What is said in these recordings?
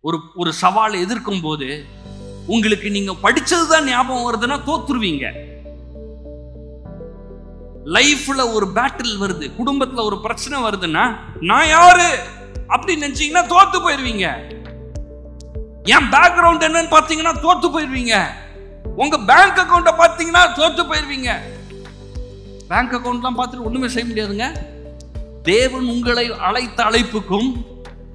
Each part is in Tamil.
ஒரு சவாலை எதிர்க்கும் போது உங்களுக்கு நீங்க படிச்சதுதான் ஞாபகம் வருதுன்னா தோத்துருவீங்க. லைஃப்ல ஒரு பேட்டில் வருது, குடும்பத்துல ஒரு பிரச்சனை வருதுன்னா நான் யாரு அப்படின்னு நினைச்சீங்கன்னா தோத்து போயிருவீங்க. என் பேக்ரவுண்ட் என்னன்னு பாத்தீங்கன்னா தோத்து போயிருவீங்க. உங்க பேங்க் அக்கௌண்ட பாத்தீங்கன்னா தோத்து போயிருவீங்க. பேங்க் அக்கௌண்ட்லாம் பார்த்துட்டு ஒண்ணுமே செய்ய முடியாதுங்க. தேவன் உங்களை அழைத்த அழைப்புக்கும்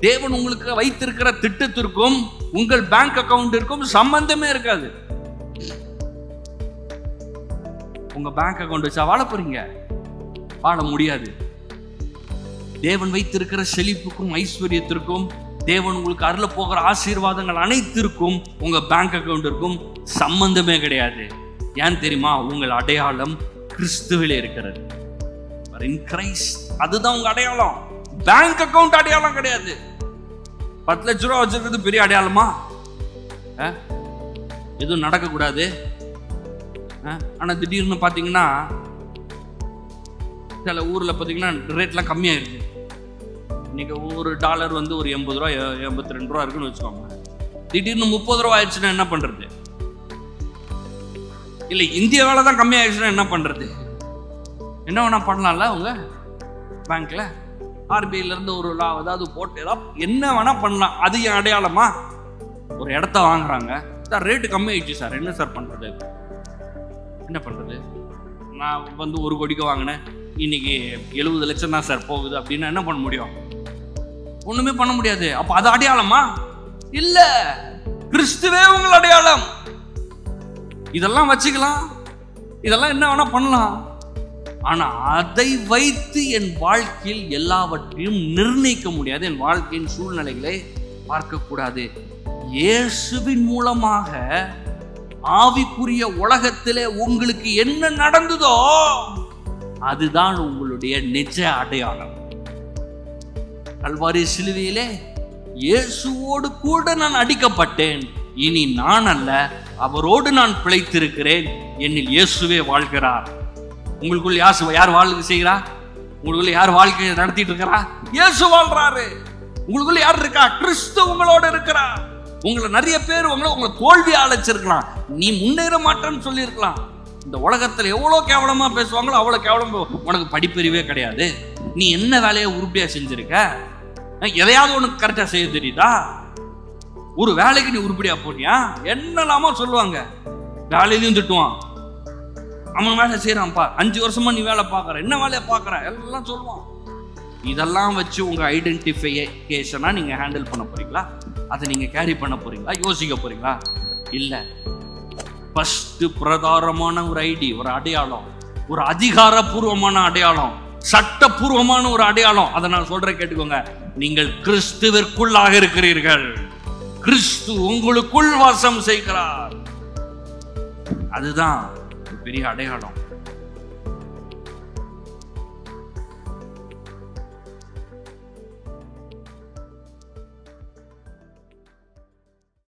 தேவன் உங்களுக்கு வைத்திருக்கிற திட்டத்திற்கும் உங்கள் பேங்க் அக்கவுண்டிற்கும் சம்பந்தமே இருக்காது. உங்க பேங்க் அக்கவுண்ட் வச்சா வாழ போறீங்க? வாழ முடியாது. தேவன் வைத்திருக்கிற செழிப்புக்கும் ஐஸ்வர்யத்திற்கும் தேவன் உங்களுக்கு அருள போகிற ஆசீர்வாதங்கள் அனைத்திற்கும் உங்க பேங்க் அக்கவுண்டிற்கும் சம்பந்தமே கிடையாது. ஏன் தெரியுமா? உங்கள் அடையாளம் கிறிஸ்துவிலே இருக்கிறது. அதுதான் உங்க அடையாளம். பேங்க் அக்கவுண்ட் அடையாளம் கிடையாது. 10 லட்ச ரூபா வச்சிருக்கிறது பெரிய அடையாளமா? எதுவும் நடக்க கூடாது. ஆனா திடீர்னு பாத்தீங்கன்னா சில ஊர்ல பாத்தீங்கன்னா ரேட்லாம் கம்மியா இருக்கு. இன்னைக்கு ஒரு டாலர் வந்து ஒரு 80 ரூபா 82 ரூபா இருக்குன்னு வச்சுக்கோங்க. திடீர்னு 30 ரூபா ஆயிடுச்சுன்னா என்ன பண்றது? இல்ல இந்தியாவில தான் கம்மி ஆயிடுச்சுன்னா என்ன பண்றது? என்ன வேணா பண்ணலாம்ல உங்க பேங்க்ல. ஆர்பிஐல இருந்து ஒரு ஏதாவது போட்டு என்ன வேணா பண்ணலாம். அது என் அடையாளமா? ஒரு இடத்த வாங்குறாங்க, ரேட்டு கம்மி ஆயிடுச்சு சார், என்ன சார் பண்றது? என்ன பண்றது? நான் வந்து 1 கோடிக்கு வாங்கினேன், இன்னைக்கு 70 லட்சம் தான் சார் போகுது அப்படின்னா என்ன பண்ண முடியும்? ஒண்ணுமே பண்ண முடியாது. அப்ப அது அடையாளமா? இல்ல, கிறிஸ்துவே உங்கள் அடையாளம். இதெல்லாம் வச்சுக்கலாம், இதெல்லாம் என்ன வேணா பண்ணலாம். ஆனா அதை வைத்து என் வாழ்க்கையில் எல்லாவற்றையும் நிர்ணயிக்க முடியாது. என் வாழ்க்கையின் சூழ்நிலைகளை பார்க்க கூடாது. இயேசுவின் மூலமாக ஆவிக்குரிய உலகத்திலே உங்களுக்கு என்ன நடந்ததோ அதுதான் உங்களுடைய நிஜ அடையாளம். கல்வாரி சிலுவையிலே இயேசுவோடு கூட நான் அடிக்கப்பட்டேன், இனி நான் அல்ல, அவரோடு நான் பிழைத்திருக்கிறேன், என்னில் இயேசுவே வாழ்கிறார். உங்களுக்குள்ள யார் வாழ்க்கை செய்கிறா? உங்களுக்குள்ள யார் வாழ்க்கையை நடத்திட்டு இருக்கிறா? இயேசு வாழ்றாரு. உங்களுக்குள்ள யார் இருக்கா? கிறிஸ்து உங்களோட இருக்கிறா. உங்களை நிறைய பேர் உங்களை தோல்வி அழைச்சிருக்கலாம், நீ முன்னேற மாட்டேன்னு சொல்லி இருக்கலாம். இந்த உலகத்துல எவ்வளவு கேவலமா பேசுவாங்களோ அவ்வளவு கேவலம். உனக்கு படிப்பறிவே கிடையாது, நீ என்ன வேலையை உருப்படியா செஞ்சிருக்க, எதையாவது உனக்கு கரெக்டா செய்ய தெரியுதா, ஒரு வேலைக்கு நீ உருப்படியா போனியா, என்னெல்லாமோ சொல்லுவாங்க. வேலையிலையும் திட்டுவான், அவன் வேலை செய்யறான்ப்பா, 5 வருஷமா நீ வேலை பார்க்கற, என்ன வேலையை பார்க்கற எல்லாம் சொல்லுவான். இதெல்லாம் வச்சு உங்க ஐடென்டிஃபிகேஷனா நீங்க ஹேண்டில் பண்ண போறீங்களா? அதை நீங்க கேரி பண்ண போறீங்களா? யோசிக்க போறீங்களா? இல்ல. ஃபர்ஸ்ட் பிரதாரமான ஒரு ஐடி, ஒரு அடையாளம், ஒரு அதிகாரப்பூர்வமான அடையாளம், சட்டப்பூர்வமான ஒரு அடையாளம். அதை நான் சொல்றேன், கேட்டுக்கோங்க. நீங்கள் கிறிஸ்துவிற்குள்ளாக இருக்கிறீர்கள், கிறிஸ்து உங்களுக்குள் வாசம் செய்கிறார். அதுதான் பெரிய அடையாளம்.